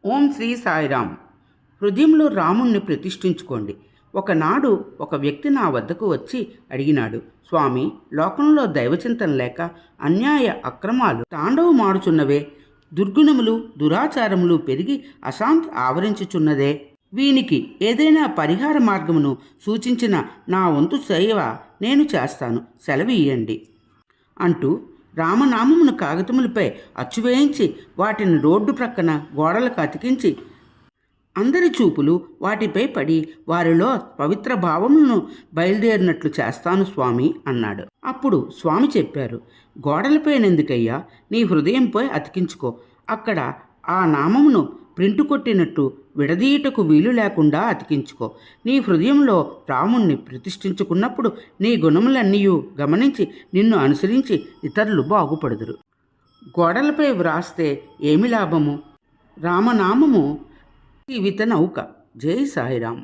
ఓం శ్రీ సాయిరాం. హృదయంలో రాముణ్ణి ప్రతిష్ఠించుకోండి. ఒకనాడు ఒక వ్యక్తి నా వద్దకు వచ్చి అడిగినాడు, స్వామి, లోకంలో దైవచింతన లేక అన్యాయ అక్రమాలు తాండవమాడుచున్నవే, దుర్గుణములు దురాచారములు పెరిగి అశాంతి ఆవరించుచున్నదే, వీనికి ఏదైనా పరిహార మార్గమును సూచించిన నా వంతు సేవ నేను చేస్తాను, సెలవియ్యండి అంటూ రామనామమును కాగితములపై అచ్చువేయించి వాటిని రోడ్డు ప్రక్కన గోడలకు అతికించి అందరి చూపులు వాటిపై పడి వారిలో పవిత్ర భావములను బయలుదేరినట్లు చేస్తాను స్వామి అన్నాడు. అప్పుడు స్వామి చెప్పారు, గోడలపైనెందుకయ్యా, నీ హృదయంపై అతికించుకో. అక్కడ ఆ నామమును ప్రింటు కొట్టినట్టు విడదీయుటకు వీలు లేకుండా అతికించుకో. నీ హృదయంలో రాముణ్ణి ప్రతిష్ఠించుకున్నప్పుడు నీ గుణములన్నీ గమనించి నిన్ను అనుసరించి ఇతరులు బాగుపడుదురు. గోడలపై వ్రాస్తే ఏమి లాభము? రామనామము జీవిత నౌక. జై సాయిరాం.